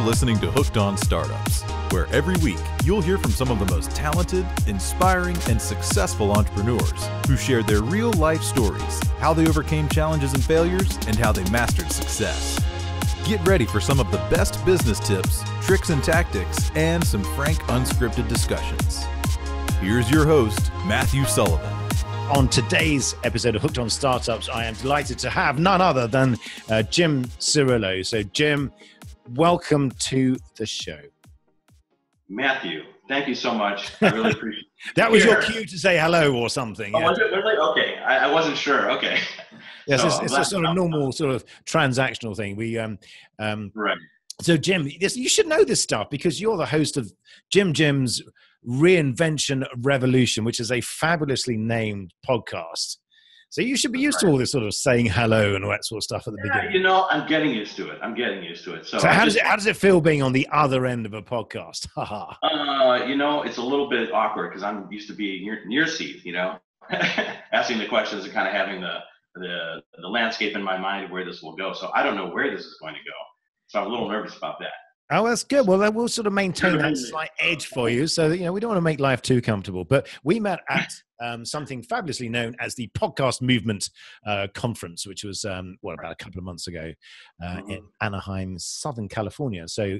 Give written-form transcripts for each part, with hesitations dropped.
listening to Hooked on Startups, where every week you'll hear from some of the most talented, inspiring, and successful entrepreneurs who shared their real-life stories, how they overcame challenges and failures, and how they mastered success. Get ready for some of the best business tips, tricks and tactics, and some frank, unscripted discussions. Here's your host, Matthew Sullivan. On today's episode of Hooked on Startups, I am delighted to have none other than Jim Cirillo. So, Jim, welcome to the show. Matthew, thank you so much. I really appreciate it. That was your cue to say hello or something. Oh, was it really? Okay. I wasn't sure. Okay. Yes, so, it's a sort of normal sort of transactional thing. Right. So, Jim, you should know this stuff because you're the host of JimJim's Reinvention Revolution, which is a fabulously named podcast. So you should be used to all this sort of saying hello and all that sort of stuff at the beginning. You know, I'm getting used to it. So how does it feel being on the other end of a podcast? You know, it's a little bit awkward because I'm used to being in your seat, you know, asking the questions and kind of having the landscape in my mind of where this will go. So I don't know where this is going to go. So I'm a little nervous about that. Oh, that's good. Well, then we'll sort of maintain that slight edge for you so that, you know, we don't want to make life too comfortable. But we met at something fabulously known as the Podcast Movement Conference, which was, about a couple of months ago in Anaheim, Southern California. So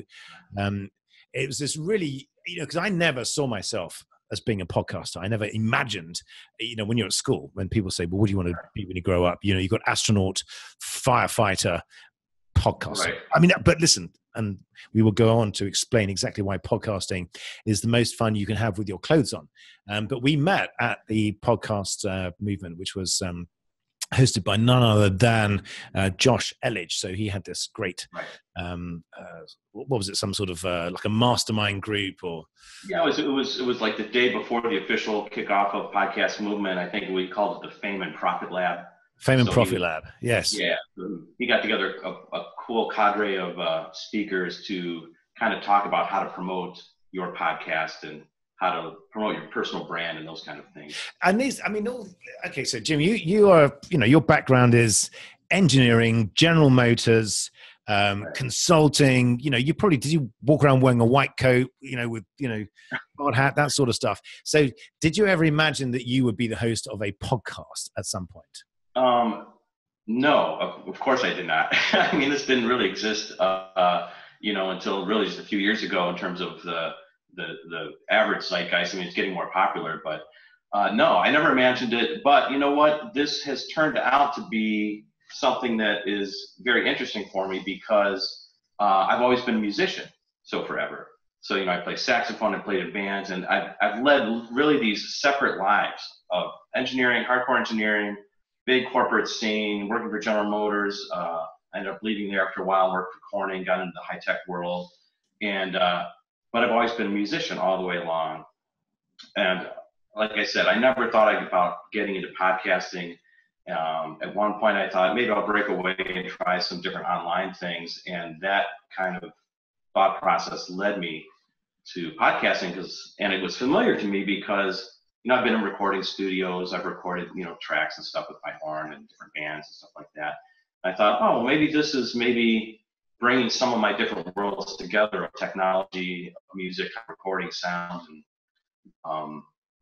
it was this really, you know, because I never saw myself as being a podcaster. I never imagined, you know, when you're at school, when people say, well, what do you want to be when you grow up? You know, you've got astronaut, firefighter, podcaster. Right. I mean, but listen, and we will go on to explain exactly why podcasting is the most fun you can have with your clothes on. But we met at the podcast movement, which was hosted by none other than Josh Elledge. So he had this great, what was it? Some sort of like a mastermind group, or? Yeah, it was like the day before the official kickoff of podcast movement. I think we called it the Fame and Profit Lab. Fame and Profit Lab, yes. Yeah, he got together a cool cadre of speakers to kind of talk about how to promote your podcast and how to promote your personal brand and those kind of things. And these, I mean, okay, so Jim, you are, you know, your background is engineering, General Motors, consulting. You know, did you walk around wearing a white coat, you know, with, you know, hard hat, that sort of stuff? So did you ever imagine that you would be the host of a podcast at some point? No, of course I did not. I mean, this didn't really exist, you know, until really just a few years ago in terms of the average zeitgeist. I mean, it's getting more popular, but no, I never imagined it. But you know what? This has turned out to be something that is very interesting for me because I've always been a musician, so forever. So, you know, I play saxophone, I played in bands, and I've led really these separate lives of engineering, hardcore engineering, big corporate scene, working for General Motors. I ended up leaving there after a while, worked for Corning, got into the high-tech world. And, but I've always been a musician all the way along. And like I said, I never thought about getting into podcasting. At one point I thought maybe I'll break away and try some different online things. And that kind of thought process led me to podcasting and it was familiar to me because, you know, I've been in recording studios. I've recorded, you know, tracks and stuff with my horn and different bands and stuff like that. I thought, oh, maybe this is bringing some of my different worlds together of technology, music, recording, sound,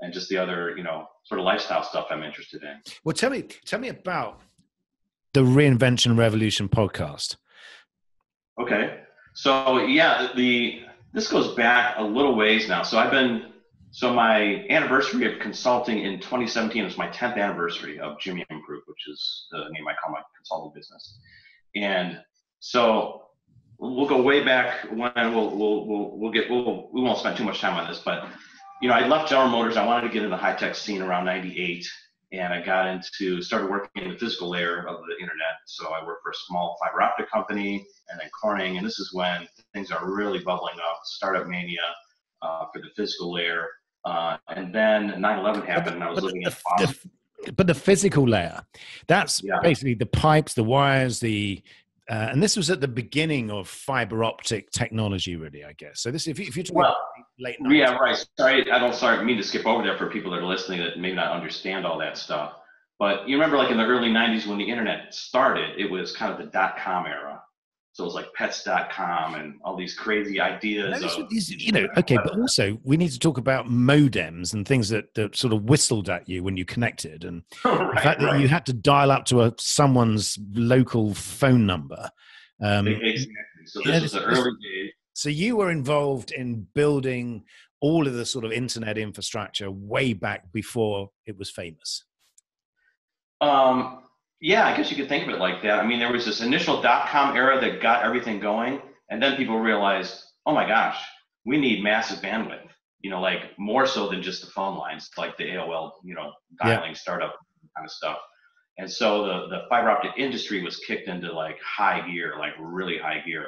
and just the other, you know, sort of lifestyle stuff I'm interested in. Well, tell me about the Reinvention Revolution podcast. Okay, so yeah, this goes back a little ways now. So my anniversary of consulting in 2017 was my 10th anniversary of JimJim Group, which is the name I call my consulting business. And so we'll go way back when we won't spend too much time on this, but you know, I left General Motors. I wanted to get in the high tech scene around 98, and I started working in the physical layer of the internet. So I worked for a small fiber optic company and then Corning, and this is when things are really bubbling up, startup mania for the physical layer. And then 9/11 happened, and I was living in Boston. But the physical layer, that's basically the pipes, the wires, and this was at the beginning of fiber optic technology, really, I guess. So this, if you're talking about late 90s. Yeah, right. Sorry, I mean to skip over there for people that are listening that may not understand all that stuff. But you remember, like in the early 90s when the internet started, it was kind of the .com era. So it was like pets.com and all these crazy ideas. Okay, but also we need to talk about modems and things that sort of whistled at you when you connected, and the fact that you had to dial up to someone's local phone number. Exactly. So this was the early days. So you were involved in building all of the sort of internet infrastructure way back before it was famous. Yeah, I guess you could think of it like that. I mean, there was this initial .com era that got everything going, and then people realized, oh my gosh, we need massive bandwidth, like more so than just the phone lines, like the AOL, dialing startup kind of stuff. And so the fiber optic industry was kicked into like high gear, like really high gear.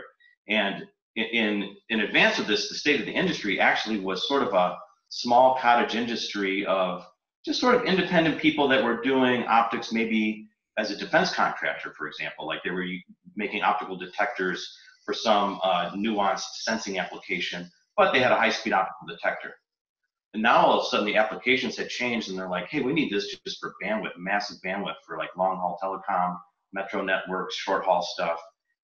And in advance of this, the state of the industry actually was sort of a small cottage industry of just sort of independent people that were doing optics, maybe as a defense contractor, for example, like they were making optical detectors for some nuanced sensing application, but they had a high-speed optical detector. And now all of a sudden the applications had changed, and they're like, hey, we need this just for bandwidth, massive bandwidth for like long-haul telecom, metro networks, short-haul stuff.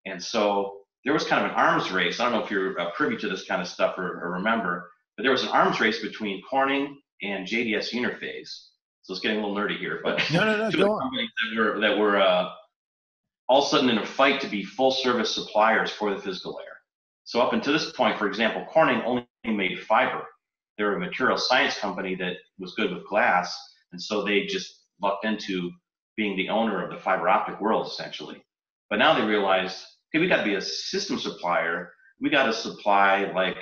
And so there was kind of an arms race. I don't know if you're privy to this kind of stuff or remember, but there was an arms race between Corning and JDS Interphase. So it's getting a little nerdy here, but no, two companies that were all of a sudden in a fight to be full service suppliers for the physical layer. So up until this point, for example, Corning only made fiber. They were a material science company that was good with glass, and so they just lucked into being the owner of the fiber optic world, essentially. But now they realized, hey, we got to be a system supplier. We got to supply like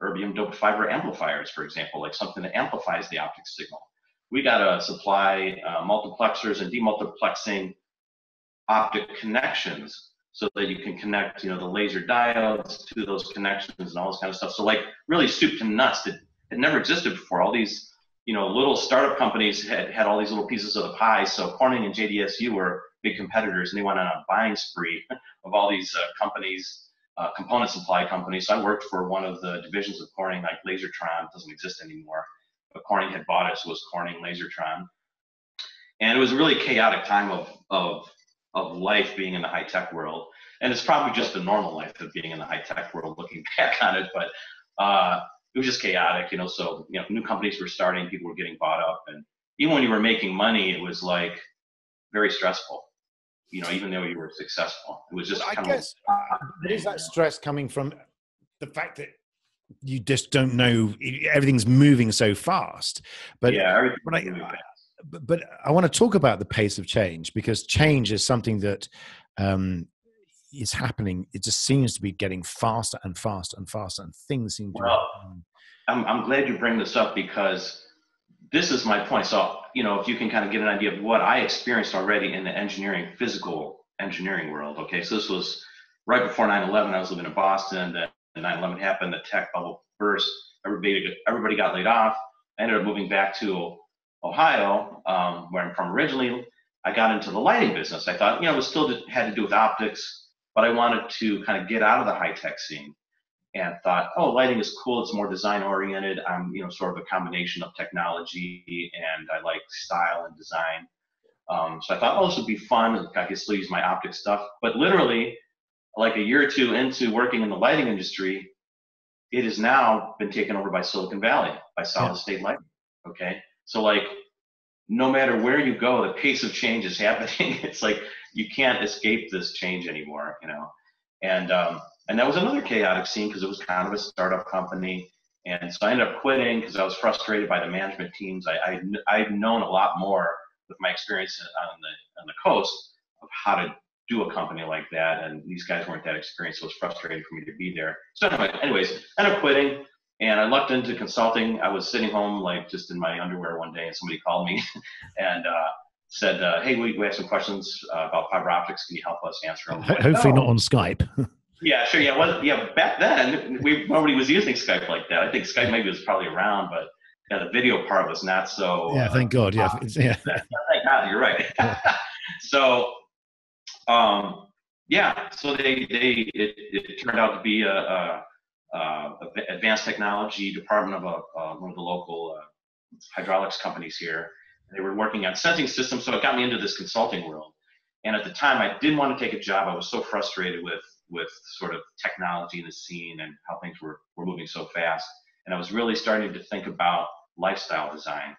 erbium doped fiber amplifiers, for example, like something that amplifies the optic signal. We got to supply multiplexers and demultiplexing optic connections so that you can connect, the laser diodes to those connections and all this kind of stuff. So like really soup to nuts that had never existed before. All these, little startup companies had all these little pieces of the pie. So Corning and JDSU were big competitors, and they went on a buying spree of all these companies, component supply companies. So I worked for one of the divisions of Corning, like Lasertron, doesn't exist anymore. But Corning had bought it, so it was Corning Lasertron. And it was a really chaotic time of life being in the high-tech world. And it's probably just the normal life of being in the high-tech world looking back on it. But it was just chaotic, so, new companies were starting, people were getting bought up. And even when you were making money, it was like very stressful, even though you were successful. It was just is that stress coming from the fact that you just don't know, everything's moving so fast? But yeah, but I want to talk about the pace of change, because change is something that is happening. It just seems to be getting faster and faster and faster, and things seem to. Well, I'm glad you bring this up, because this is my point. So, if you can kind of get an idea of what I experienced already in the physical engineering world. Okay, so this was right before 9/11. I was living in Boston. Then 9/11 happened. The tech bubble burst. Everybody got laid off. I ended up moving back to Ohio, where I'm from originally. I got into the lighting business. I thought, it was still had to do with optics, but I wanted to kind of get out of the high-tech scene, and thought, oh, lighting is cool. It's more design-oriented. I'm, sort of a combination of technology, and I like style and design. So I thought, oh, this would be fun. I could still use my optics stuff. But literally, like a year or two into working in the lighting industry, it has now been taken over by Silicon Valley, by solid-state lighting. Okay, so like, no matter where you go, the pace of change is happening. It's like you can't escape this change anymore, And that was another chaotic scene, because it was kind of a startup company. And so I ended up quitting because I was frustrated by the management teams. I've known a lot more with my experience on the coast of how to do a company like that, and these guys weren't that experienced, so it was frustrating for me to be there. So anyways, ended up quitting, and I lucked into consulting. I was sitting home, like just in my underwear one day, and somebody called me and said, hey, we have some questions about fiber optics. Can you help us answer them? Hopefully not on Skype. Yeah, sure. Yeah, well, back then nobody was using Skype like that. I think Skype maybe was probably around, but the video part was not so. Yeah, thank God. Yeah, thank God. You're right. So, so it turned out to be a advanced technology department of one of the local hydraulics companies here. They were working on sensing systems, so it got me into this consulting world. And at the time, I didn't want to take a job. I was so frustrated with with sort of technology in the scene and how things were moving so fast. And I was really starting to think about lifestyle design.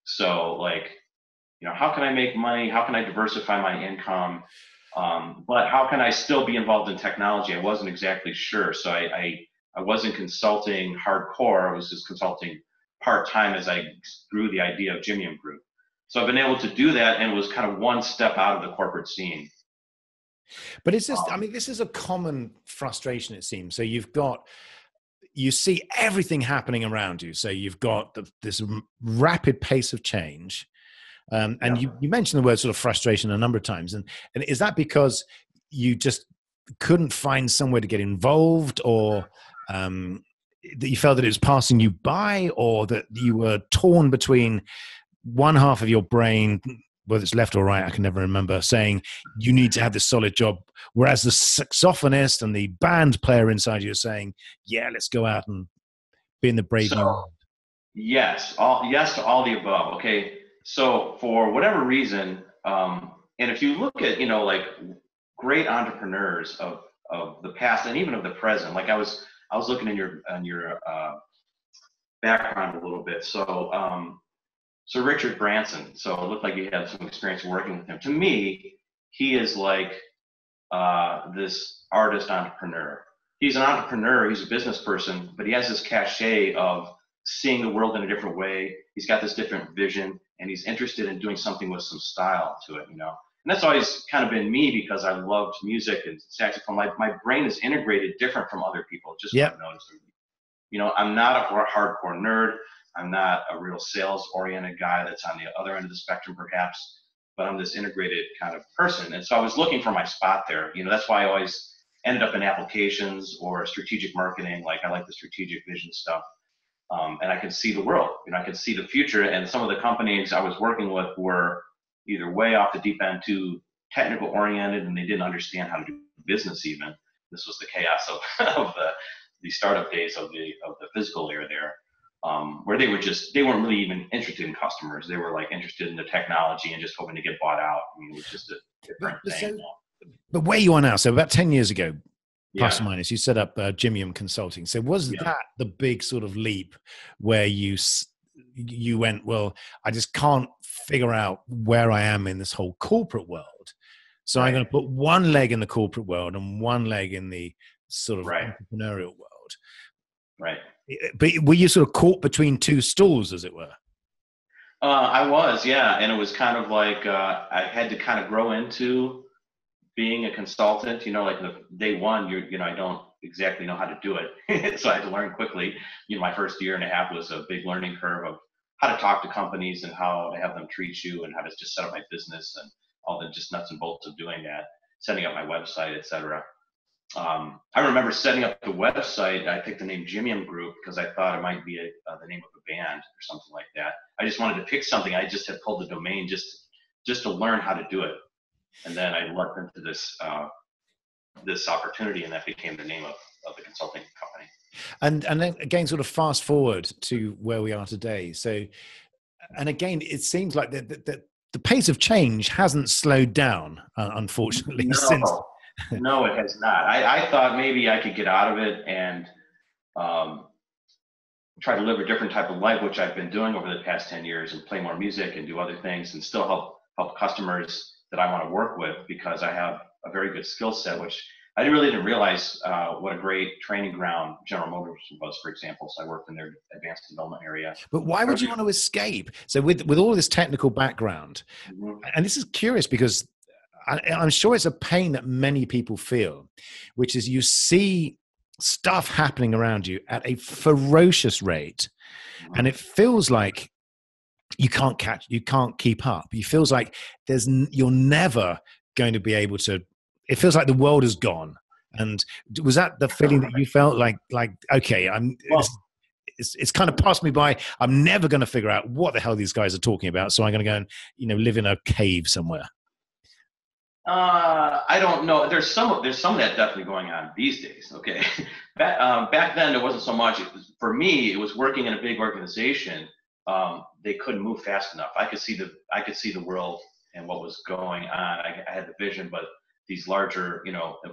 So like, how can I make money? How can I diversify my income? But how can I still be involved in technology? I wasn't exactly sure. So I wasn't consulting hardcore. I was just consulting part-time as I grew the idea of JimJim Group. So I've been able to do that, and it was kind of one step out of the corporate scene. But it's just, this is a common frustration, it seems. So you see everything happening around you. So you've got this rapid pace of change. And you mentioned the word sort of frustration a number of times. And is that because you just couldn't find somewhere to get involved, or that you felt that it was passing you by, or that you were torn between one half of your brain, whether it's left or right, I can never remember, saying you need to have this solid job, whereas the saxophonist and the band player inside you are saying, yeah, let's go out and be in the brave new world? Yes to all the above. Okay. So for whatever reason, and if you look at, like great entrepreneurs of the past and even of the present, like I was looking in your background a little bit. So Richard Branson, so it looked like you had some experience working with him. To me, he is like this artist entrepreneur. He's an entrepreneur, he's a business person, but he has this cachet of seeing the world in a different way. He's got this different vision, and he's interested in doing something with some style to it, And that's always kind of been me, because I loved music and saxophone. My brain is integrated different from other people, just what I've noticed. I'm not a hardcore nerd. I'm not a real sales-oriented guy that's on the other end of the spectrum, perhaps, but I'm this integrated kind of person. And so I was looking for my spot there. That's why I always ended up in applications or strategic marketing. Like I like the strategic vision stuff. And I could see the world, I could see the future. And some of the companies I was working with were either way off the deep end, too technical oriented, and they didn't understand how to do business even. This was the chaos of the startup days of the physical era there. Where they weren't really even interested in customers. They were like interested in the technology and just hoping to get bought out. It was just a different thing. But where you are now, so about 10 years ago, plus or minus, you set up JimJim Consulting. So was that the big sort of leap where you went, well, I just can't figure out where I am in this whole corporate world. So I'm going to put one leg in the corporate world and one leg in the sort of entrepreneurial world. Right. But were you sort of caught between two stools, as it were? I was, yeah. And it was kind of like I had to kind of grow into being a consultant. Like the day one, I don't exactly know how to do it. So I had to learn quickly. My first year and a half was a big learning curve of how to talk to companies and how to have them treat you and how to just set up my business and all the just nuts and bolts of doing that, setting up my website, etc. I remember setting up the website. I picked the name JimJim Group because I thought it might be the name of a band or something like that. I just wanted to pick something. I just had pulled the domain just to learn how to do it, and then I leapt into this opportunity, and that became the name of the consulting company. And then again, sort of fast forward to where we are today. So, and again, it seems like the pace of change hasn't slowed down, unfortunately, since. No, it has not. I thought maybe I could get out of it and try to live a different type of life, which I've been doing over the past 10 years, and play more music and do other things and still help customers that I want to work with, because I have a very good skill set, which I really didn't realize what a great training ground General Motors was, for example. So I worked in their advanced development area. But why would you want to escape? So with all this technical background, and this is curious because I'm sure it's a pain that many people feel, which is you see stuff happening around you at a ferocious rate, and it feels like you can't keep up. It feels like you're never going to be able to. It feels like the world is gone. And was that the feeling that you felt like okay, it's kind of passed me by. I'm never going to figure out what the hell these guys are talking about, so I'm going to go and live in a cave somewhere. I don't know. There's some of that definitely going on these days. Okay, back then there wasn't so much. For me, it was working in a big organization. They couldn't move fast enough. I could see the world and what was going on. I had the vision, but these larger,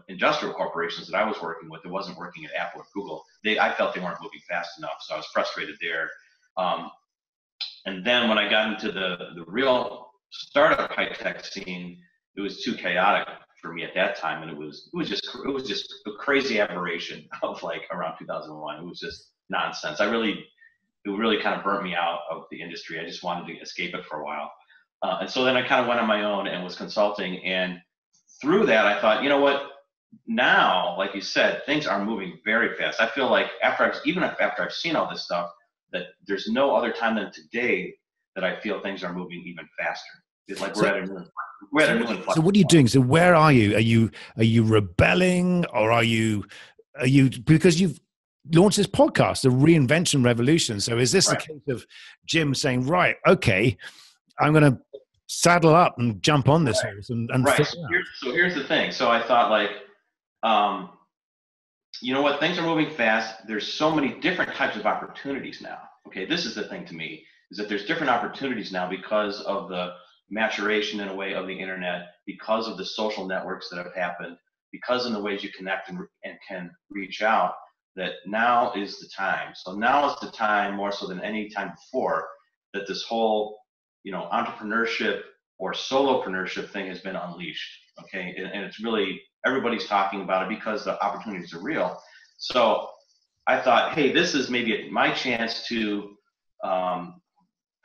industrial corporations that I was working with. It wasn't working at Apple or Google. I felt they weren't moving fast enough, so I was frustrated there. And then when I got into the real startup high tech scene, it was too chaotic for me at that time, and it was just a crazy aberration of like around 2001. It was just nonsense. It really kind of burnt me out of the industry. I just wanted to escape it for a while. And so then I kind of went on my own and was consulting. And through that, I thought, you know what? Now, like you said, things are moving very fast. I feel like after I've seen all this stuff, that there's no other time than today that I feel things are moving even faster. It's like we're at a new inflection. So what are you doing? So where are you? Are you rebelling, or are you because you've launched this podcast, the Reinvention Revolution? So is this a case of Jim saying, right, okay, I'm going to saddle up and jump on this horse and right. So here's the thing. So I thought, like, you know what? Things are moving fast. There's so many different types of opportunities now. Okay, this is the thing to me, is that there's different opportunities now because of the maturation in a way of the internet, because of the social networks that have happened, because in the ways you connect and can reach out, that now is the time. So now is the time, more so than any time before, that this whole, entrepreneurship or solopreneurship thing has been unleashed. Okay, and it's really, everybody's talking about it because the opportunities are real. So I thought, hey, this is maybe my chance to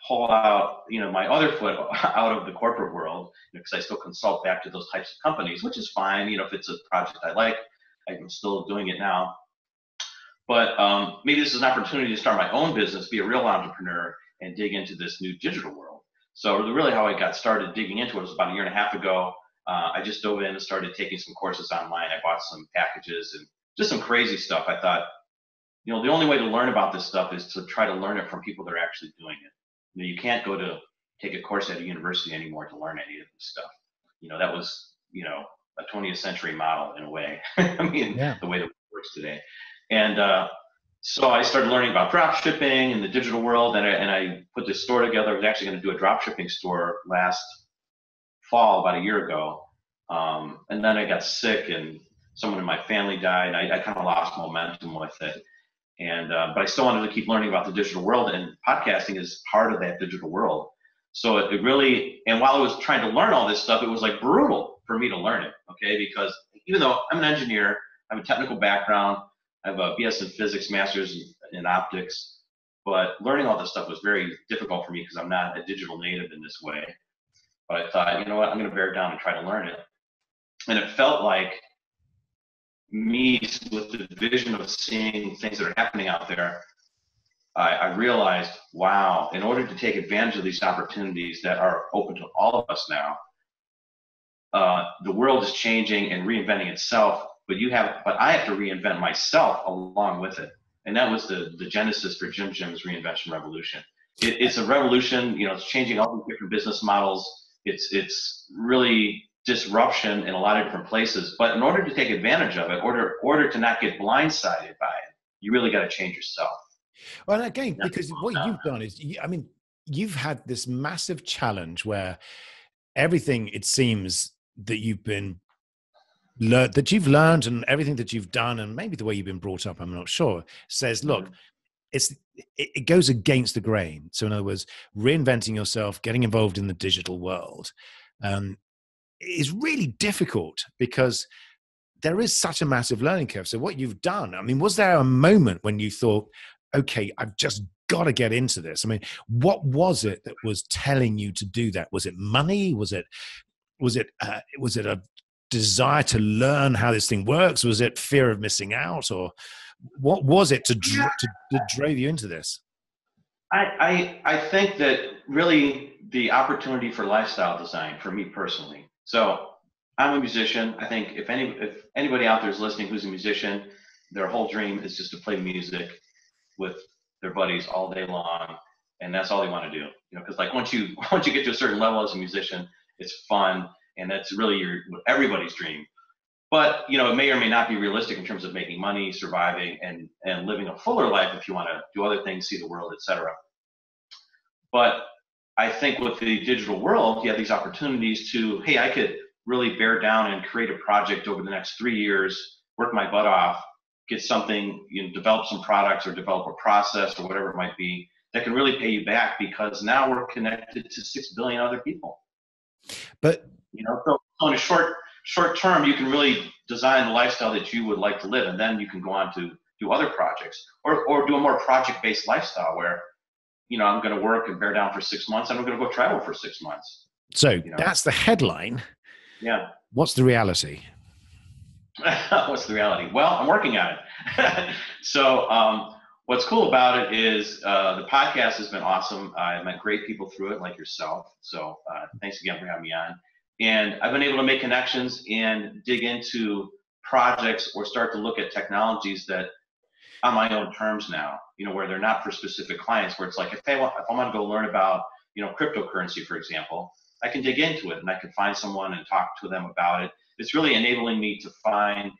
pull out, my other foot out of the corporate world, because I still consult back to those types of companies, which is fine. If it's a project I like, I'm still doing it now. But maybe this is an opportunity to start my own business, be a real entrepreneur, and dig into this new digital world. So really how I got started digging into it was about a year and a half ago. I just dove in and started taking some courses online. I bought some packages and just some crazy stuff. I thought, the only way to learn about this stuff is to try to learn it from people that are actually doing it. You can't go to take a course at a university anymore to learn any of this stuff. That was, a 20th century model in a way. I mean, the way that it works today. And so I started learning about drop shipping in the digital world, and I put this store together. I was actually going to do a drop shipping store last fall, about a year ago. And then I got sick, and someone in my family died. I kind of lost momentum with it. And but I still wanted to keep learning about the digital world, and podcasting is part of that digital world. So it really, and while I was trying to learn all this stuff, it was like brutal for me to learn it, okay? Because even though I'm an engineer, I have a technical background, I have a BS in physics, master's in optics, but learning all this stuff was very difficult for me because I'm not a digital native in this way. But I thought, you know what, I'm going to bear down and try to learn it. And it felt like me, with the vision of seeing things that are happening out there, I realized, wow, in order to take advantage of these opportunities that are open to all of us now, the world is changing and reinventing itself, but I have to reinvent myself along with it. And that was the genesis for JimJim's Reinvention Revolution. It's a revolution, it's changing all these different business models. It's really disruption in a lot of different places. But in order to take advantage of it, order to not get blindsided by it, you really got to change yourself. Well, and again, because what you've done is, you've had this massive challenge where everything, it seems, that you've learned and everything that you've done, and maybe the way you've been brought up, I'm not sure, says, look, it goes against the grain. So in other words, reinventing yourself, getting involved in the digital world is really difficult because there is such a massive learning curve. So what you've done, was there a moment when you thought, okay, I've just got to get into this? What was it that was telling you to do that? Was it money? Was it a desire to learn how this thing works? Was it fear of missing out, or what was it that drove you into this? I think that really the opportunity for lifestyle design for me personally. So I'm a musician. I think if anybody out there is listening who's a musician, their whole dream is just to play music with their buddies all day long, and that's all they want to do. Because like once you get to a certain level as a musician, it's fun, and that's really everybody's dream. But it may or may not be realistic in terms of making money, surviving, and living a fuller life if you want to do other things, see the world, etc. But I think with the digital world, you have these opportunities to, hey, I could really bear down and create a project over the next 3 years, work my butt off, get something, develop some products or develop a process or whatever it might be that can really pay you back, because now we're connected to 6 billion other people. But so in a short term, you can really design the lifestyle that you would like to live, and then you can go on to do other projects or do a more project-based lifestyle where, I'm going to work and bear down for 6 months, and I'm going to go travel for 6 months. So that's the headline. Yeah. What's the reality? What's the reality? Well, I'm working on it. So what's cool about it is the podcast has been awesome. I met great people through it, like yourself. So thanks again for having me on. And I've been able to make connections and dig into projects or start to look at technologies that on my own terms now, where they're not for specific clients, where it's like, if I want to go learn about, cryptocurrency, for example, I can dig into it and I can find someone and talk to them about it. It's really enabling me to find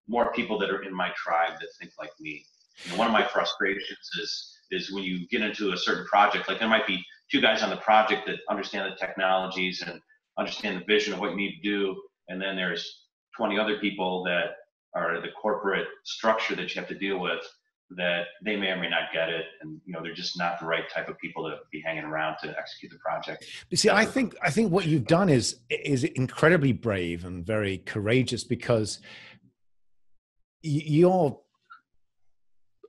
more people that are in my tribe that think like me. One of my frustrations is when you get into a certain project, like there might be 2 guys on the project that understand the technologies and understand the vision of what you need to do. And then there's 20 other people that are the corporate structure that you have to deal with, that they may or may not get it, and they're just not the right type of people to be hanging around to execute the project. You see, I think what you've done is incredibly brave and very courageous, because you're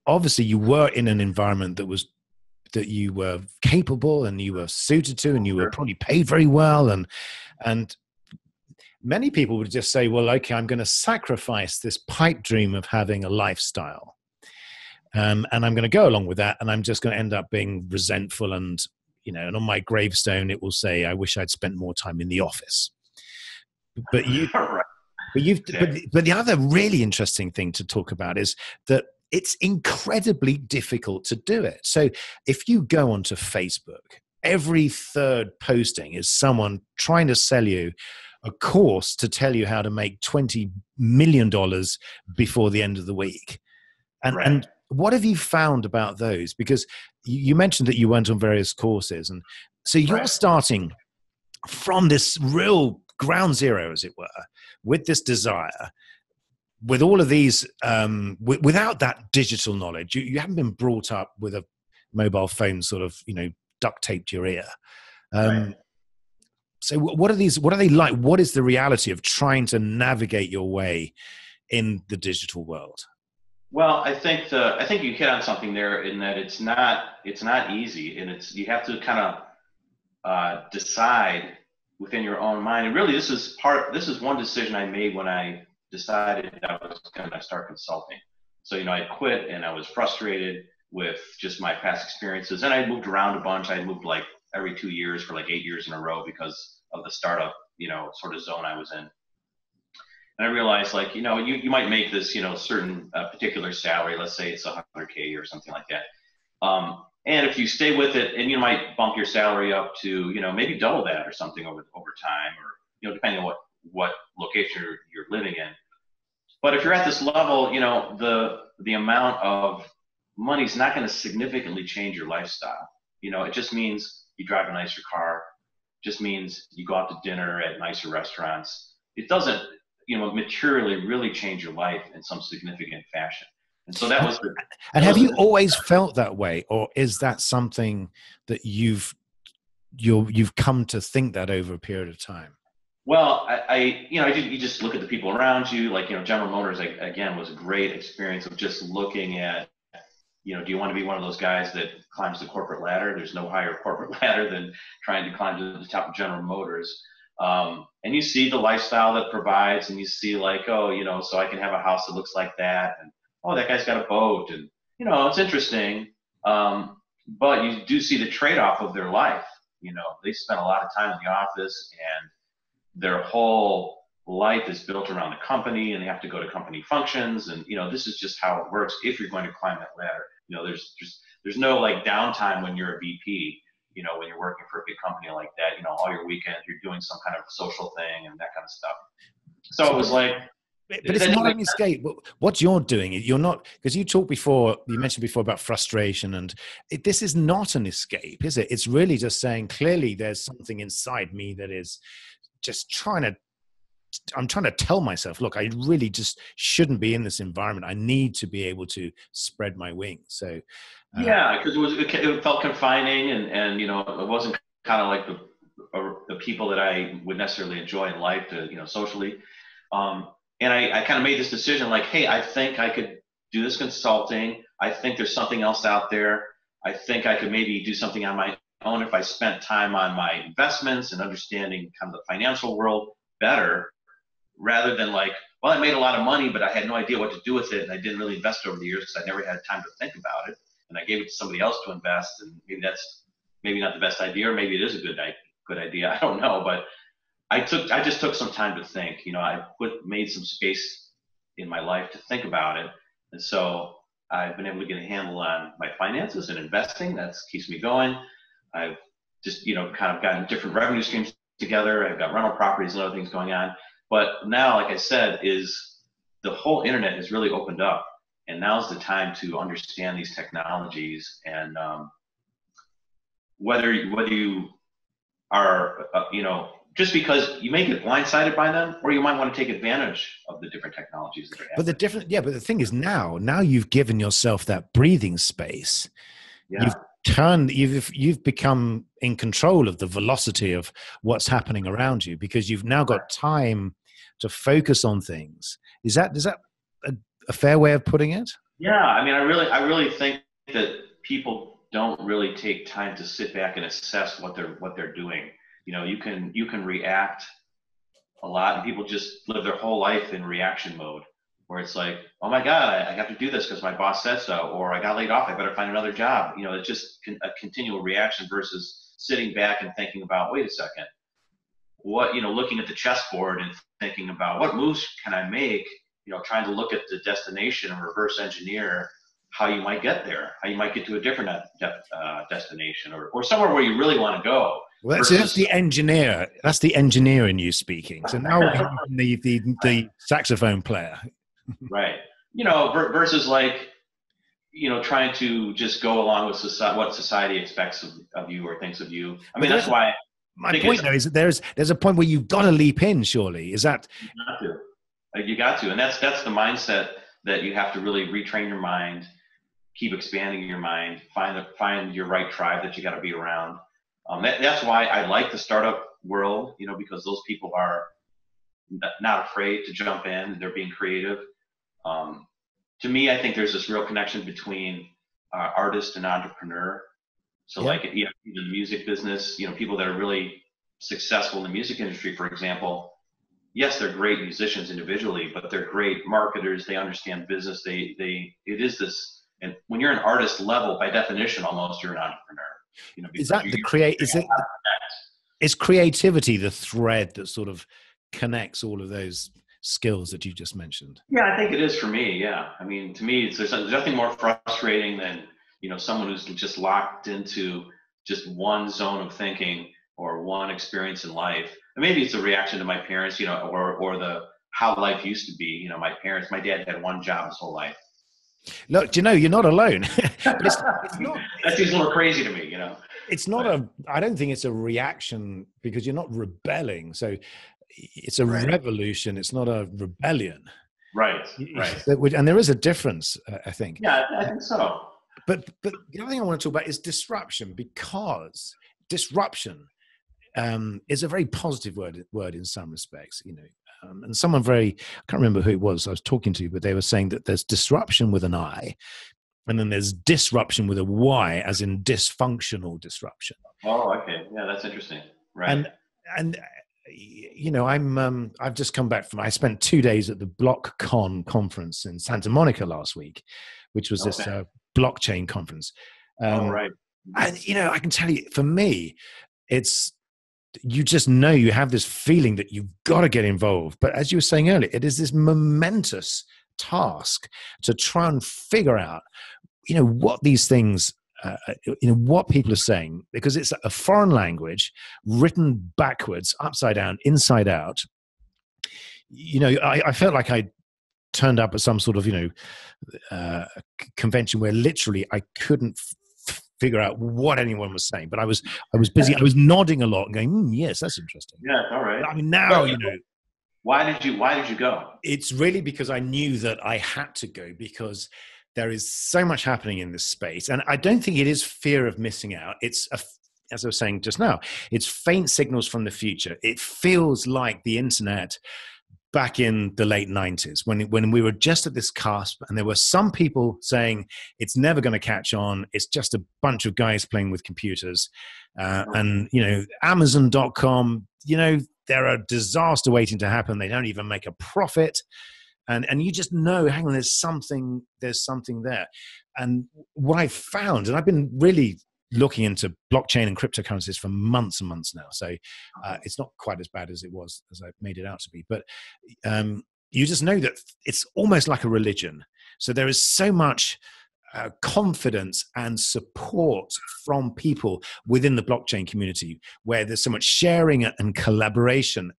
obviously, you were in an environment that you were capable and you were suited to, and you were probably paid very well, and many people would just say, well, okay, I'm going to sacrifice this pipe dream of having a lifestyle. And I'm going to go along with that, and I'm just going to end up being resentful, and and on my gravestone it will say, I wish I'd spent more time in the office. But the other really interesting thing to talk about is that it's incredibly difficult to do it. So if you go onto Facebook, every third posting is someone trying to sell you a course to tell you how to make $20 million before the end of the week. And what have you found about those? Because you mentioned that you went on various courses, and so you're starting from this real ground zero, as it were, with this desire, with all of these, without that digital knowledge. You haven't been brought up with a mobile phone sort of, duct taped to your ear. So what are they like? What is the reality of trying to navigate your way in the digital world? Well, I think you hit on something there, in that it's not easy, and you have to kind of decide within your own mind. And really, this is one decision I made when I decided I was going to start consulting. So I quit, and I was frustrated with just my past experiences, and I moved around a bunch. I moved like every 2 years for like 8 years in a row because of the startup sort of zone I was in. And I realized, like, you might make this, certain particular salary, let's say it's $100K or something like that. And if you stay with it, and you might bump your salary up to, maybe double that or something over time, or, depending on what location you're living in. But if you're at this level, the amount of money is not going to significantly change your lifestyle. It just means you drive a nicer car, just means you go out to dinner at nicer restaurants. It doesn't, materially really change your life in some significant fashion. And so that was And have you always felt that way, or is that something that you've come to think that over a period of time? Well, you just look at the people around you, like, General Motors, again, was a great experience of just looking at, do you want to be one of those guys that climbs the corporate ladder? There's no higher corporate ladder than trying to climb to the top of General Motors. And you see the lifestyle that provides, and you see like, oh, so I can have a house that looks like that. And, oh, that guy's got a boat, and, it's interesting. But you do see the trade-off of their life. They spend a lot of time in the office, and their whole life is built around the company, and they have to go to company functions. And, this is just how it works if you're going to climb that ladder. There's no like downtime when you're a VP. When you're working for a big company like that, all your weekends you're doing some kind of social thing and that kind of stuff. So it was like, but it's not an escape. What you're doing, you're not, because you mentioned before about frustration, and this is not an escape, is it? It's really just saying, clearly there's something inside me that is just trying to I'm trying to tell myself, look, I really just shouldn't be in this environment. I need to be able to spread my wings. So yeah, because it felt confining, and it wasn't kind of like the people that I would necessarily enjoy in life, to socially. And I kind of made this decision, like, hey, I think I could do this consulting. I think there's something else out there. I think I could maybe do something on my own if I spent time on my investments and understanding kind of the financial world better, rather than like, well, I made a lot of money, but I had no idea what to do with it, and I didn't really invest over the years because I never had time to think about it, and I gave it to somebody else to invest, and maybe that's not the best idea, or maybe it is a good idea. I don't know, but I just took some time to think. I made some space in my life to think about it, and so I've been able to get a handle on my finances and investing. That keeps me going. I've just kind of gotten different revenue streams together. I've got rental properties and other things going on. But now, like I said, the whole internet has really opened up, and now's the time to understand these technologies, and whether you are just because you may get blindsided by them, or you might want to take advantage of the different technologies that are happening. But the thing is, now you've given yourself that breathing space. Yeah. You've become in control of the velocity of what's happening around you, because you've now got time to focus on things. Is that a fair way of putting it? Yeah, I mean, I really think that people don't really take time to sit back and assess what they're doing. You can react a lot, and people just live their whole life in reaction mode, where it's like, oh my God, I have to do this because my boss said so, or I got laid off, I better find another job. It's just a continual reaction versus sitting back and thinking about, wait a second, looking at the chessboard and thinking about what moves can I make, trying to look at the destination and reverse engineer how you might get there, how you might get to a different destination, or somewhere where you really want to go. Well, that's the engineer. That's the engineer in you speaking. So now we have the saxophone player. Right. Versus like, trying to just go along with what society expects of you or thinks of you. I mean, that's why. My point, though, is that there's a point where you've got to leap in, surely. Is that? You got to. And that's the mindset that you have to really retrain your mind, keep expanding your mind, find your right tribe that you got to be around. That's why I like the startup world, because those people are not afraid to jump in. They're being creative. To me, I think there's this real connection between artist and entrepreneur. So like, even the music business, people that are really successful in the music industry, for example, yes, they're great musicians individually, but they're great marketers. They understand business. It is this, and when you're an artist level, by definition, almost you're an entrepreneur. Is that is creativity the thread that sort of connects all of those skills that you just mentioned? Yeah, I think it is for me. Yeah. I mean, to me, there's nothing more frustrating than, someone who's just locked into just one zone of thinking or one experience in life. And maybe it's a reaction to my parents, or how life used to be. My dad had one job his whole life. Look, you're not alone. it's not, that seems a little crazy to me, It's not I don't think it's a reaction, because you're not rebelling. So it's a revolution. It's not a rebellion. Right. And there is a difference, I think. Yeah, I think so. But the other thing I want to talk about is disruption, because disruption is a very positive word in some respects, and someone I can't remember who it was I was talking to, but they were saying that there's disruption with an I, and then there's disruption with a Y, as in dysfunctional disruption. Oh, okay. Yeah, that's interesting. Right. And I've just come back I spent 2 days at the BlockCon conference in Santa Monica last week, which was this blockchain conference. Right. And, I can tell you, for me, you just know, you have this feeling that you've got to get involved. But as you were saying earlier, it is this momentous task to try and figure out, what these things, what people are saying, because it's a foreign language written backwards, upside down, inside out. I felt like I turned up at some sort of, convention where literally I couldn't figure out what anyone was saying, but I was busy. I was nodding a lot and going, yes, that's interesting. Yeah, all right. I mean, now, Why did you go? It's really because I knew that I had to go, because there is so much happening in this space. And I don't think it is fear of missing out. As I was saying just now, it's faint signals from the future. It feels like the internet back in the late 90s, when we were just at this cusp, and there were some people saying it's never going to catch on. It's just a bunch of guys playing with computers. And, Amazon.com, they're a disaster waiting to happen. They don't even make a profit. And you just know, hang on, there's something there. And what I found, and I've been really looking into blockchain and cryptocurrencies for months and months now. So it's not quite as bad as it was, as I made it out to be. But you just know that it's almost like a religion. So there is so much confidence and support from people within the blockchain community, where there's so much sharing and collaboration,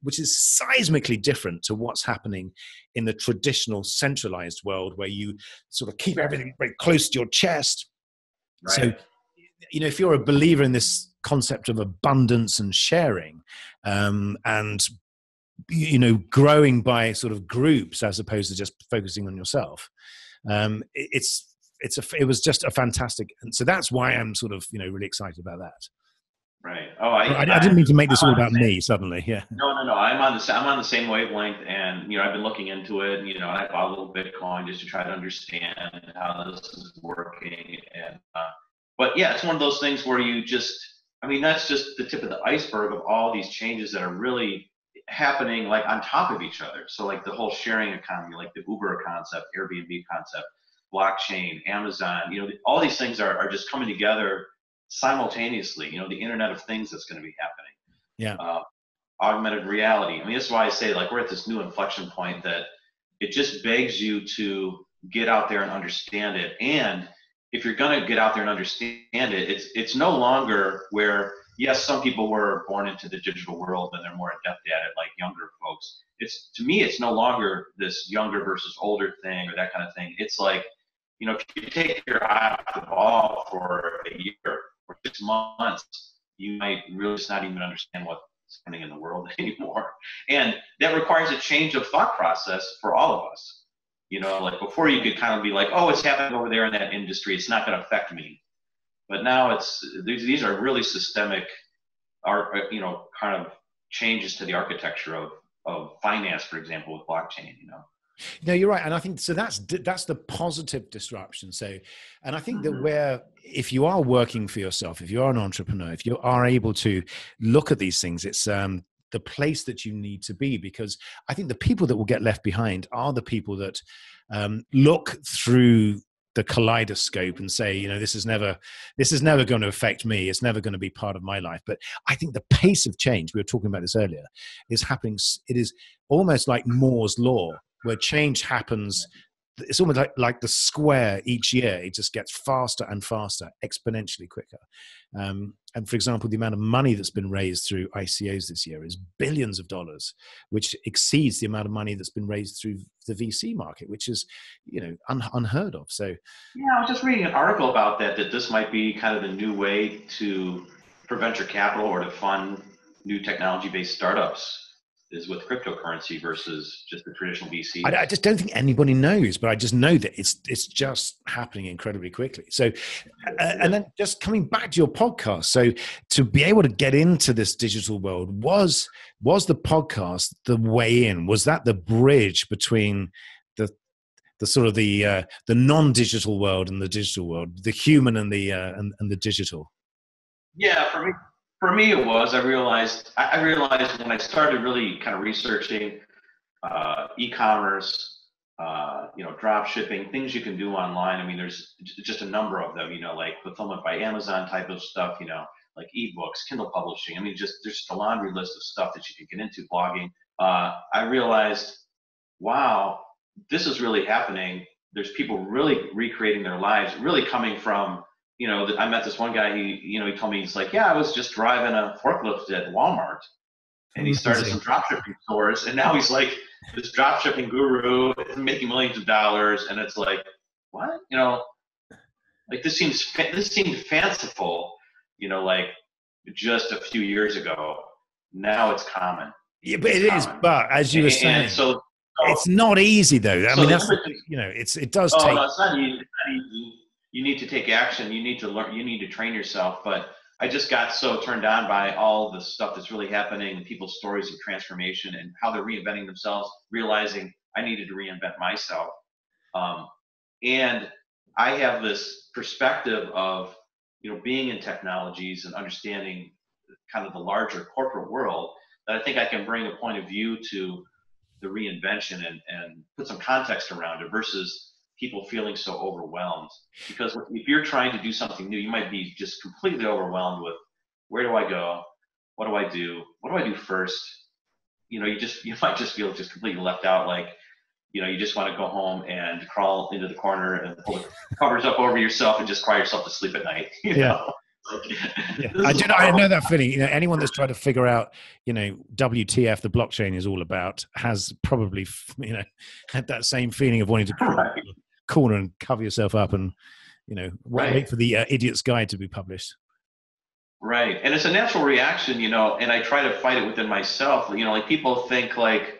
which is seismically different to what's happening in the traditional centralized world, where you sort of keep everything very close to your chest. Right. So, if you're a believer in this concept of abundance and sharing, and growing by sort of groups as opposed to just focusing on yourself, it was just a fantastic. And so that's why I'm sort of really excited about that. Right. Oh, I didn't mean to make this all about me suddenly. Yeah. No. I'm on the same wavelength, and I've been looking into it. And, I bought a little Bitcoin just to try to understand how this is working. And but yeah, it's one of those things where that's just the tip of the iceberg of all these changes that are really happening like on top of each other. So like the whole sharing economy, like the Uber concept, Airbnb concept, blockchain, Amazon. All these things are just coming together simultaneously. The Internet of Things that's going to be happening. Yeah. Augmented reality. This is why I say, like, we're at this new inflection point that it just begs you to get out there and understand it. And if you're going to get out there and understand it, it's no longer where, yes, some people were born into the digital world and they're more adept at it, like younger folks. To me, it's no longer this younger versus older thing or that kind of thing. It's like, if you take your eye off the ball for a year or 6 months, you might really just not even understand what's happening in the world anymore. And that requires a change of thought process for all of us. Like before you could kind of be like, oh, it's happening over there in that industry, it's not going to affect me. But now these are really systemic, kind of changes to the architecture of finance, for example, with blockchain. No, you're right. And I think so that's the positive disruption. So, and I think that if you are working for yourself, if you are an entrepreneur, if you are able to look at these things, it's the place that you need to be, because I think the people that will get left behind are the people that look through the kaleidoscope and say, this is never going to affect me. It's never going to be part of my life. But I think the pace of change, we were talking about this earlier, is happening. It is almost like Moore's law, where change happens. It's almost like the square each year. It just gets faster and faster, exponentially quicker. And for example, the amount of money that's been raised through ICOs this year is billions of dollars, which exceeds the amount of money that's been raised through the VC market, which is, unheard of. So, yeah, I was just reading an article about that this might be kind of the new way for venture capital or to fund new technology-based startups, is with cryptocurrency versus just the traditional VC. I just don't think anybody knows, but I just know that it's just happening incredibly quickly. So, and then just coming back to your podcast, so to be able to get into this digital world, was the podcast the way in? Was that the bridge between the sort of the non-digital world and the digital world, the human and the digital? Yeah, for me, it was. I realized when I started really kind of researching e-commerce, drop shipping, things you can do online. There's just a number of them, like fulfillment by Amazon type of stuff, like ebooks, Kindle publishing. There's just a laundry list of stuff that you can get into, blogging. I realized, wow, this is really happening. There's people really recreating their lives, really coming from, I met this one guy, he told me, he's like, yeah, I was just driving a forklift at Walmart, and he started some dropshipping stores, and now he's like this dropshipping guru, making millions of dollars, and it's like, what? Like this seemed fanciful, like just a few years ago. Now it's common. Yeah, but It's it is. common. But as you were saying, And so, it's not easy though. I so mean, the that's the impetus. thing, it does Oh take. no, it's not easy. You need to take action. You need to learn. You need to train yourself. But I just got so turned on by all the stuff that's really happening and people's stories of transformation and how they're reinventing themselves, realizing I needed to reinvent myself. Um, and I have this perspective of, being in technologies and understanding kind of the larger corporate world, that I think I can bring a point of view to the reinvention and put some context around it versus people feeling so overwhelmed. Because if you're trying to do something new, you might be just completely overwhelmed with, where do I go? What do I do? What do I do first? You might just feel just completely left out. Like, you just want to go home and crawl into the corner and pull the covers up over yourself and just cry yourself to sleep at night. Yeah, I know that feeling. Anyone that's tried to figure out, WTF the blockchain is all about has probably, had that same feeling of wanting to crawl Right. into the corner and cover yourself up and, Right. wait for the idiot's guide to be published. Right. And it's a natural reaction, and I try to fight it within myself. Like people think like,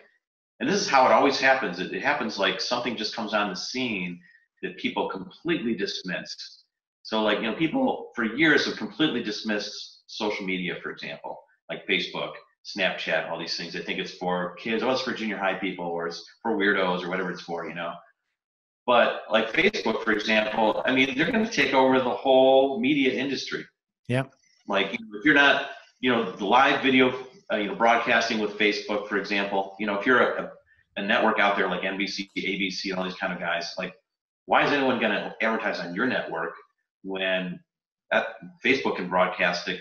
and this is how it always happens. It happens like something just comes on the scene that people completely dismiss. So like, people for years have completely dismissed social media, for example, like Facebook, Snapchat, all these things. They think it's for kids, it's for junior high people, or it's for weirdos or whatever it's for, But like Facebook, for example, I mean, they're going to take over the whole media industry. Yeah. Like if you're not, the live video, broadcasting with Facebook, for example, if you're a network out there like NBC, ABC, and all these kind of guys, like, why is anyone going to advertise on your network when Facebook can broadcast it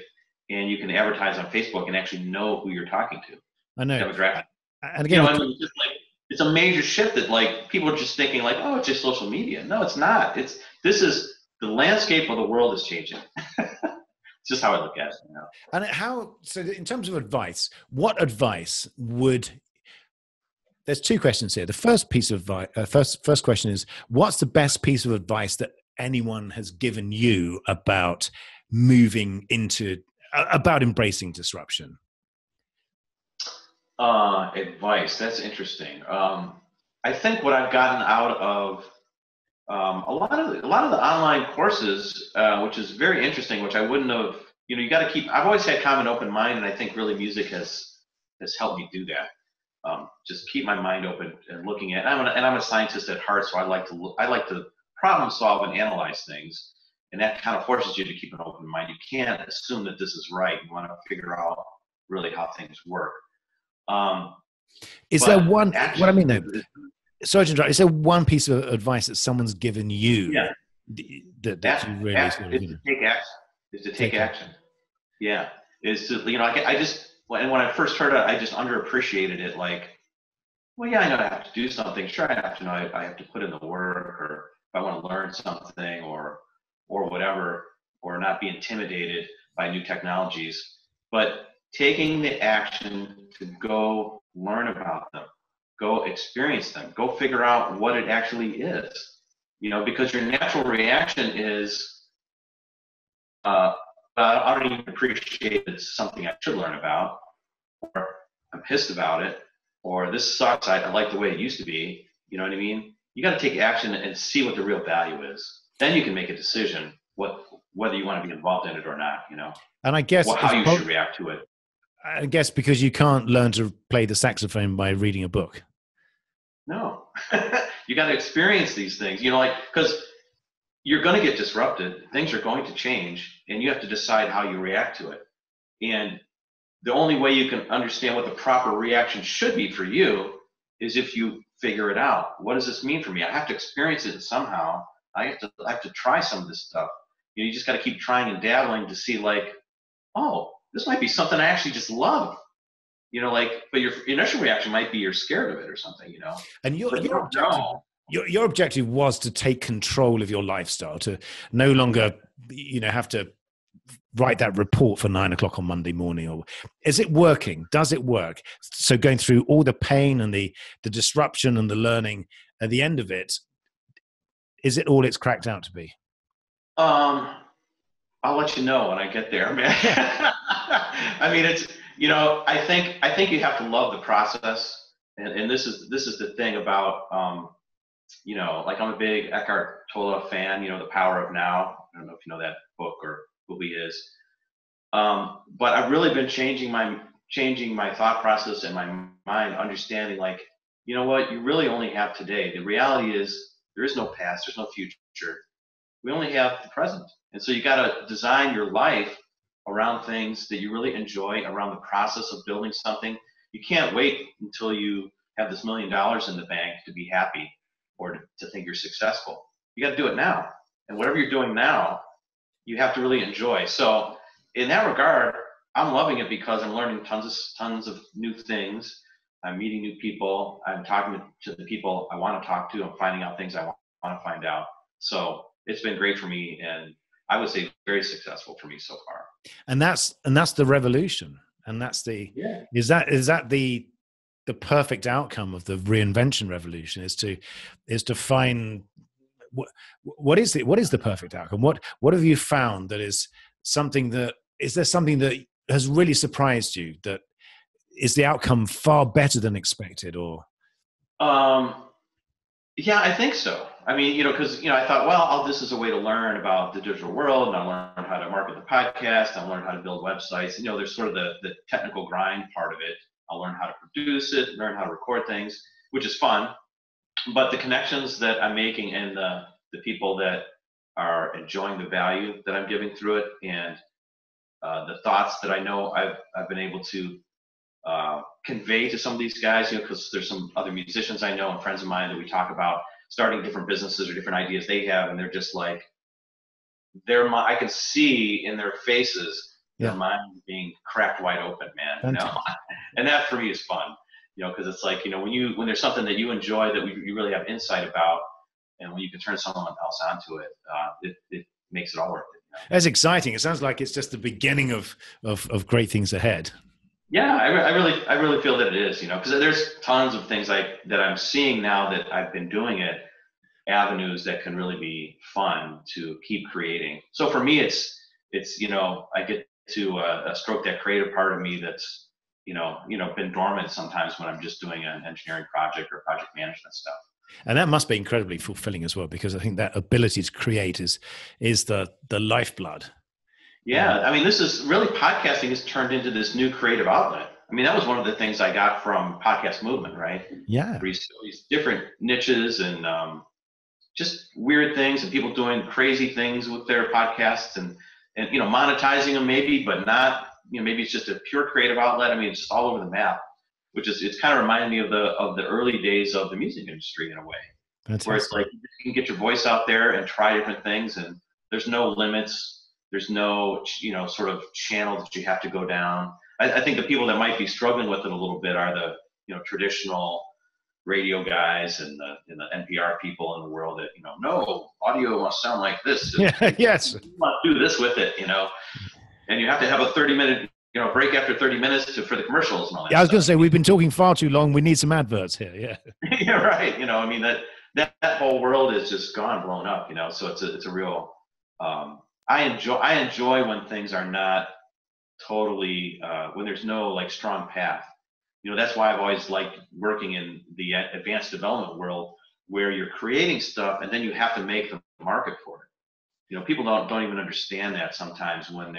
and you can advertise on Facebook and actually know who you're talking to? I know. Demographic. And again, it's just like, it's a major shift that like people are just thinking like, oh, it's just social media. No, it's not. This is the landscape of the world is changing. It's just how I look at it. And so in terms of advice, what advice there's two questions here. The first piece of advice, first question is, what's the best piece of advice that anyone has given you about about embracing disruption? Advice. That's interesting. I think what I've gotten out of a lot of the online courses, which is very interesting, which I wouldn't have. You got to keep. I've always had kind of an open mind, and I think really music has helped me do that. Just keep my mind open and looking at. I'm a scientist at heart, so I like to problem solve and analyze things, and that kind of forces you to keep an open mind. You can't assume that this is right. You want to figure out really how things work. Is there one? What I mean though, sorry to interrupt. Is there one piece of advice that someone's given you? Yeah. That you really sort of, to take action. Is to take action. Yeah. Is to I just when I first heard it, I just underappreciated it. Like, well, yeah, I know I have to do something. Sure, I have to know I have to put in the work, or if I want to learn something, or whatever, or not be intimidated by new technologies. But taking the action to go learn about them, go experience them, go figure out what it actually is. Because your natural reaction is, I don't even appreciate it's something I should learn about, or I'm pissed about it, or this sucks, I like the way it used to be. You know what I mean? You got to take action and see what the real value is. Then you can make a decision whether you want to be involved in it or not. And I guess how you should react to it. I guess because you can't learn to play the saxophone by reading a book. No, you got to experience these things. Because you're going to get disrupted. Things are going to change, and you have to decide how you react to it. And the only way you can understand what the proper reaction should be for you is if you figure it out. What does this mean for me? I have to experience it somehow. I have to try some of this stuff. You just got to keep trying and dabbling to see like, oh, this might be something I actually just love. But your initial reaction might be you're scared of it or something, And your objective was to take control of your lifestyle, to no longer, have to write that report for 9:00 on Monday morning. Or is it working? Does it work? So going through all the pain and the disruption and the learning at the end of it, is it all it's cracked out to be? I'll let you know when I get there, man. I mean, I think you have to love the process, and this is the thing about like I'm a big Eckhart Tolle fan. The Power of Now. I don't know if you know that book or who he is, but I've really been changing my thought process and my mind, understanding like, you know what, you really only have today. The reality is there is no past, there's no future. We only have the present, and so you got to design your life around things that you really enjoy, around the process of building something. You can't wait until you have this $1 million in the bank to be happy or to think you're successful. You got to do it now. And whatever you're doing now, you have to really enjoy. So in that regard, I'm loving it because I'm learning tons of new things. I'm meeting new people. I'm talking to the people I want to talk to. I'm finding out things I want to find out. So it's been great for me, and I would say very successful for me so far. And that's the revolution. And that's is that the perfect outcome of the reinvention revolution, is to find what is the perfect outcome? What have you found that is something that, is there something that has really surprised you, that is the outcome far better than expected? Or yeah, I think so. I mean, because I thought, well, this is a way to learn about the digital world, and I'll learn how to market the podcast, I'll learn how to build websites. There's sort of the technical grind part of it. I'll learn how to produce it, learn how to record things, which is fun. But the connections that I'm making and the people that are enjoying the value that I'm giving through it, and the thoughts that I know I've been able to convey to some of these guys, because there's some other musicians I know and friends of mine that we talk about starting different businesses or different ideas they have, and they're just like, I can see in their faces their mind being cracked wide open, man. And that for me is fun, because it's like, when there's something that you enjoy that you really have insight about, and when you can turn someone else onto it, it makes it all worth it. That's exciting. It sounds like it's just the beginning of great things ahead. Yeah, I really feel that it is, because there's tons of things that I'm seeing now that I've been doing it, avenues that can really be fun to keep creating. So for me, it's I get to stroke that creative part of me that's been dormant sometimes when I'm just doing an engineering project or project management stuff. And that must be incredibly fulfilling as well, because I think that ability to create is the lifeblood. Yeah, I mean, this is really, podcasting has turned into this new creative outlet. I mean, that was one of the things I got from Podcast Movement, right? Yeah. These different niches and just weird things, and people doing crazy things with their podcasts, and monetizing them maybe, but not, maybe it's just a pure creative outlet. I mean, it's just all over the map, it's kind of reminded me of the early days of the music industry in a way. Fantastic. Where it's like you can get your voice out there and try different things, and there's no limits. There's no, sort of channel that you have to go down. I think the people that might be struggling with it a little bit are the, traditional radio guys and the NPR people in the world that, no, audio must sound like this. Yes. You must do this with it, and you have to have a 30-minute, break after 30 minutes for the commercials and all that. Yeah, I was going to say, we've been talking far too long. We need some adverts here. Yeah. Yeah, right. I mean, that whole world is just blown up, so it's a real, I enjoy when things are not totally, when there's no like strong path. That's why I've always liked working in the advanced development world, where you're creating stuff and then you have to make the market for it. People don't even understand that sometimes, when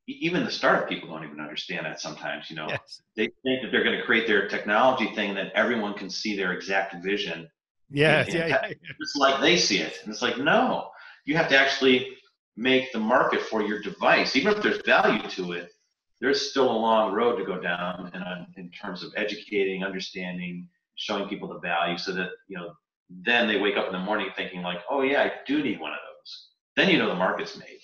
even the startup people don't even understand that sometimes. Yes. They think that they're going to create their technology thing and that everyone can see their exact vision. Yeah. It's like they see it, and it's like, no, you have to actually make the market for your device. Even if there's value to it, there's still a long road to go down, and in terms of educating, understanding, showing people the value, so that then they wake up in the morning thinking like, oh yeah, I do need one of those. Then the market's made.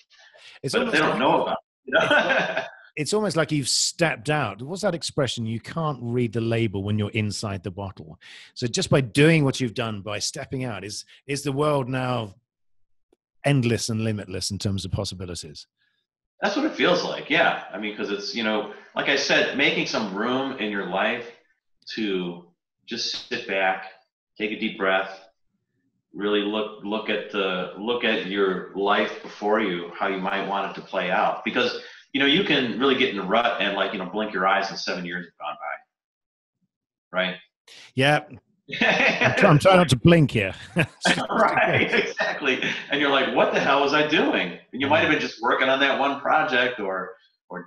But if they don't know about it, it's almost like you've stepped out. What's that expression? You can't read the label when you're inside the bottle. So just by doing what you've done, by stepping out, is the world now endless and limitless in terms of possibilities? That's what it feels like. Yeah. I mean, because it's, like I said, making some room in your life to just sit back, take a deep breath, really look at your life before you, how you might want it to play out. Because, you can really get in a rut and like, blink your eyes and 7 years have gone by. Right. Yeah. I'm trying not to blink here. Right, exactly. And you're like, what the hell was I doing? And you might have been just working on that one project or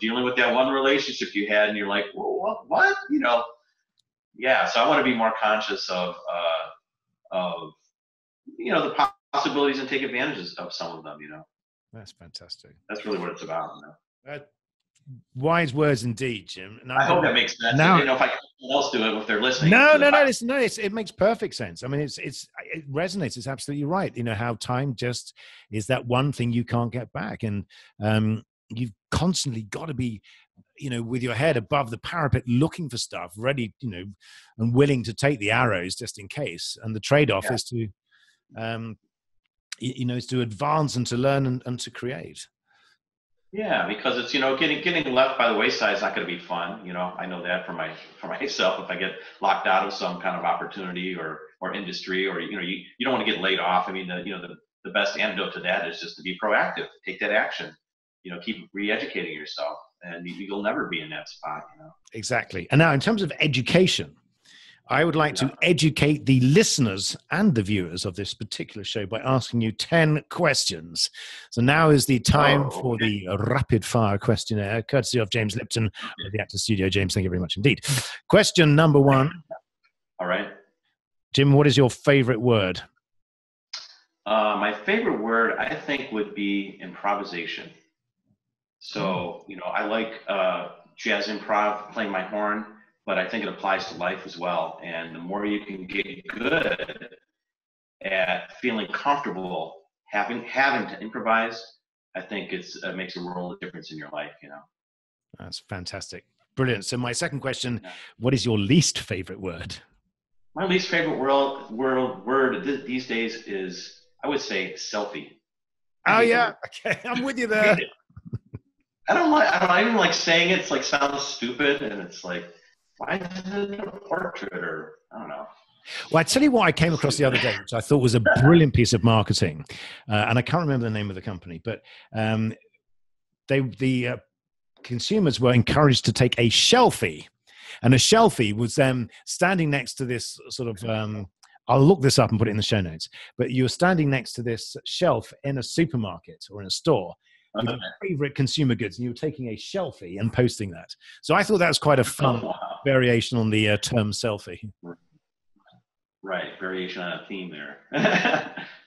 dealing with that one relationship you had, and you're like, well, what? Yeah. So I want to be more conscious of the possibilities and take advantages of some of them. That's fantastic. That's really what it's about. Wise words indeed, Jim. And I hope that makes sense. Now, I don't know if someone else do it if they're listening. No. It makes perfect sense. I mean, it resonates. It's absolutely right. How time just is that one thing you can't get back, and you've constantly got to be, with your head above the parapet, looking for stuff, ready, and willing to take the arrows just in case. And the trade-off is to, is to advance and to learn and to create. Yeah, because it's getting left by the wayside is not going to be fun. I know that for myself. If I get locked out of some kind of opportunity or industry, or you don't want to get laid off. I mean, the best antidote to that is just to be proactive, take that action. Keep re-educating yourself, and you'll never be in that spot. Exactly. And now, in terms of education, I would like to educate the listeners and the viewers of this particular show by asking you 10 questions. So now is the time for the rapid fire questionnaire, courtesy of James Lipton of the Actors Studio. James, thank you very much indeed. Question number 1. All right. Jim, what is your favorite word? My favorite word, I think, would be improvisation. So, I like jazz improv, playing my horn, but I think it applies to life as well. And the more you can get good at feeling comfortable having to improvise, I think it makes a world of difference in your life. That's fantastic. Brilliant. So my second question, what is your least favorite word? My least favorite word these days is, I would say, selfie. Oh yeah. Okay. I'm with you there. I don't even like saying it. It's like sounds stupid, and it's like, why isn't it a portrait? Or I don't know. Well, I tell you what I came across the other day, which I thought was a brilliant piece of marketing, and I can't remember the name of the company, but the consumers were encouraged to take a selfie, and a selfie was them standing next to this sort of. I'll look this up and put it in the show notes. But you're standing next to this shelf in a supermarket or in a store. With your favorite consumer goods, and you were taking a selfie and posting that. So I thought that was quite a fun variation on the term selfie. Right, variation on a theme there.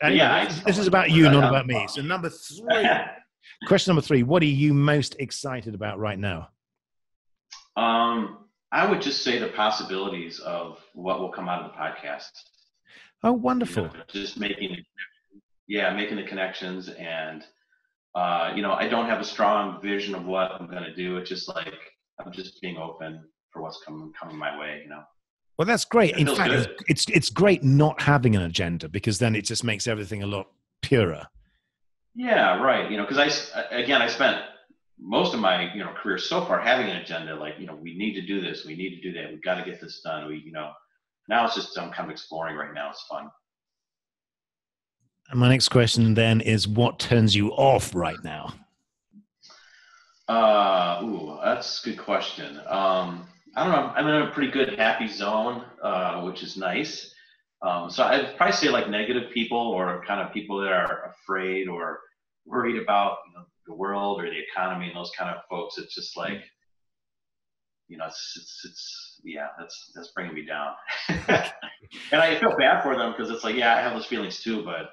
Anyway, this is about you, not about me. So number 3, question number 3, what are you most excited about right now? I would just say the possibilities of what will come out of the podcast. Oh, wonderful. Just making the connections, and I don't have a strong vision of what I'm going to do. It's just like, I'm just being open for what's coming my way, Well, that's great. In fact, it's great not having an agenda, because then it just makes everything a lot purer. Yeah, right. Because I spent most of my, career so far having an agenda, like, we need to do this, we need to do that, we've got to get this done. Now it's just, I'm kind of exploring right now. It's fun. And my next question then is, what turns you off right now? That's a good question. I don't know. I'm in a pretty good happy zone, which is nice. So I'd probably say like negative people, or kind of people that are afraid or worried about the world or the economy, and those kind of folks. It's just like, that's bringing me down. And I feel bad for them, because it's like, I have those feelings too. But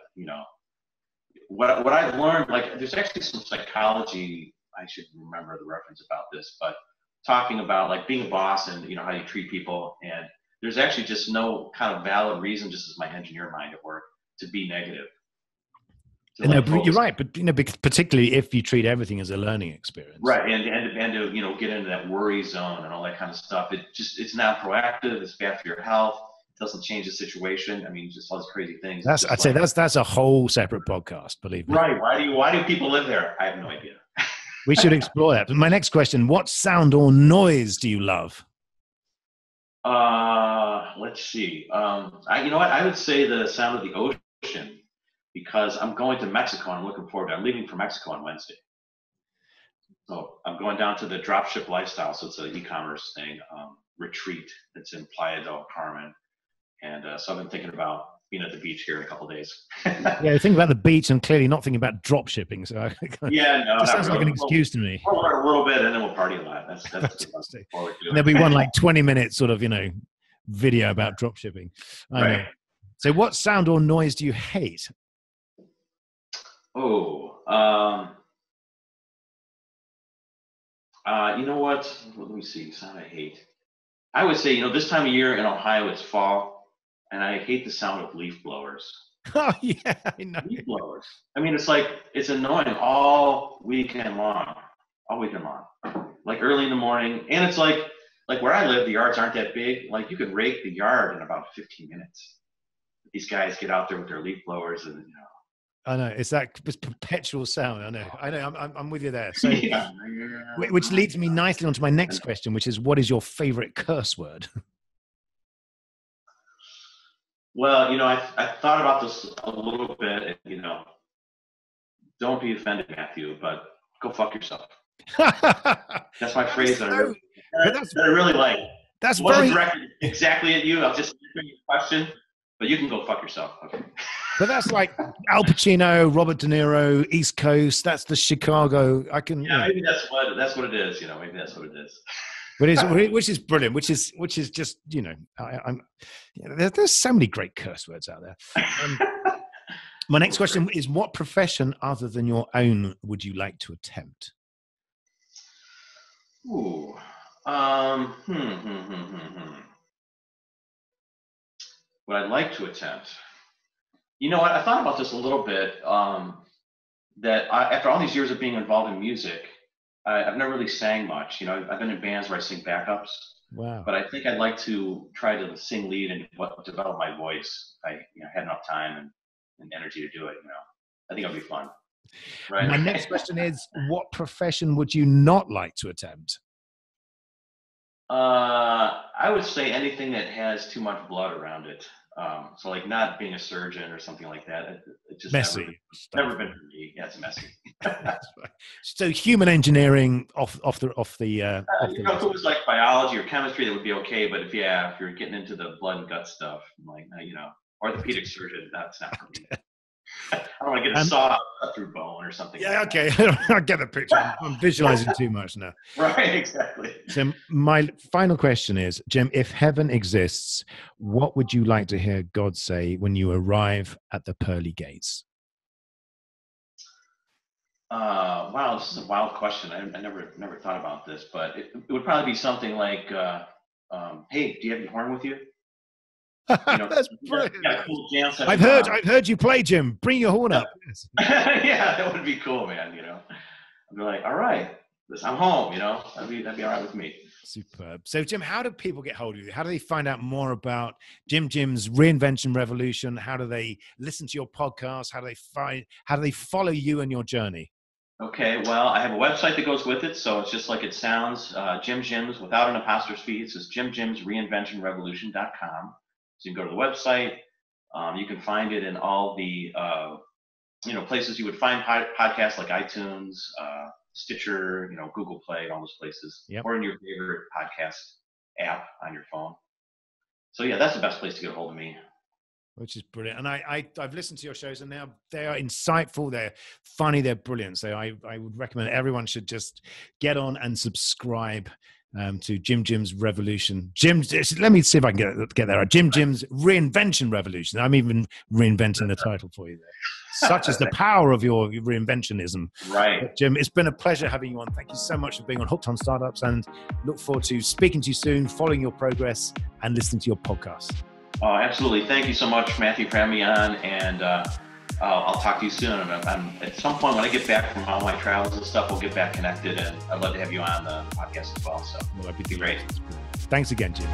what I've learned, like, there's actually some psychology. I should remember the reference about this, but talking about like being a boss and how you treat people, and there's actually just no kind of valid reason, just as my engineer mind at work, to be negative. No, but you're right. But particularly if you treat everything as a learning experience, right? And to get into that worry zone and all that kind of stuff. It's not proactive. It's bad for your health. It doesn't change the situation. I mean, just all these crazy things. I'd say that's a whole separate podcast. Believe me. Right? Why do people live there? I have no idea. We should explore that. But my next question: what sound or noise do you love? Let's see. I would say the sound of the ocean. Because I'm going to Mexico, and I'm looking forward to it. I'm leaving for Mexico on Wednesday. So I'm going down to the dropship lifestyle. So it's an e-commerce thing, retreat. It's in Playa del Carmen. And so I've been thinking about being at the beach here in a couple of days. Yeah, think about the beach and clearly not thinking about drop shipping. So yeah, no, that sounds like an excuse to me. We'll learn a little bit and then we'll party a lot. That's there'll be one like 20-minute sort of, video about drop shipping. I know. So what sound or noise do you hate? Oh, you know what? Let me see. Sound I hate. I would say, this time of year in Ohio, it's fall. And I hate the sound of leaf blowers. Oh, yeah, I know. Leaf blowers. I mean, it's annoying all weekend long. Like early in the morning. And it's like where I live, the yards aren't that big. Like you could rake the yard in about 15 minutes. These guys get out there with their leaf blowers and, I know. It's perpetual sound. I know. I'm with you there. So, which leads me nicely onto my next question, which is, what is your favorite curse word? Well, I thought about this a little bit, and, don't be offended, Matthew, but go fuck yourself. That's my phrase that I really like. That's wasn't directed exactly at you. I'll just answer your question, but you can go fuck yourself. Okay. But that's like Al Pacino, Robert De Niro, East Coast. That's the Chicago. Maybe that's what it is. Maybe that's what it is. Which is brilliant. Which is just there's so many great curse words out there. My next question is: what profession other than your own would you like to attempt? Ooh, what I'd like to attempt. I thought about this a little bit. After all these years of being involved in music, I've never really sang much. I've been in bands where I sing backups. Wow. But I think I'd like to try to sing lead and develop my voice. I had enough time and energy to do it. I think it'll be fun. Right. My next question is: what profession would you not like to attempt? I would say anything that has too much blood around it. So like not being a surgeon or something like that. It just messy. Never been for me. Yeah, it's messy. So human engineering off the if it was like biology or chemistry, that would be okay. But if you're getting into the blood and gut stuff, like orthopedic surgeon, that's not for me. I don't want to get a saw through bone or something. Yeah, okay. I get the picture. I'm visualizing too much now. Right, exactly. So my final question is, Jim, if heaven exists, what would you like to hear God say when you arrive at the pearly gates? Wow, this is a wild question. I never thought about this, but it would probably be something like, hey, do you have your horn with you? That's brilliant. Cool jam session. I've heard you play, Jim. Bring your horn up. Yeah, that would be cool, man. I'd be like, all right, I'm home. That'd be all right with me. Superb. So, Jim, how do people get hold of you? How do they find out more about JimJim's Reinvention Revolution? How do they listen to your podcast? How do they follow you and your journey? Okay, well, I have a website that goes with it, so it's just like it sounds. JimJim's without an apostrophe. It's just JimJim's reinventionrevolution.com. So you can go to the website. You can find it in all the places you would find podcasts like iTunes, Stitcher, Google Play, all those places, or in your favorite podcast app on your phone. So yeah, that's the best place to get a hold of me. Which is brilliant. And I've listened to your shows, and they are insightful, they're funny, they're brilliant. So I would recommend everyone should just get on and subscribe to JimJim's Revolution. Let me see if I can get there. JimJim's Reinvention Revolution. I'm even reinventing the title for you there. Such is the power of your reinventionism. Right. But Jim, it's been a pleasure having you on. Thank you so much for being on Hooked on Startups, and look forward to speaking to you soon, following your progress, and listening to your podcast. Oh, absolutely. Thank you so much, Matthew, for having me on. And I'll talk to you soon. At some point when I get back from all my travels and stuff, we'll get back connected, and I'd love to have you on the podcast as well. So that'd be great. Thanks again, Jim.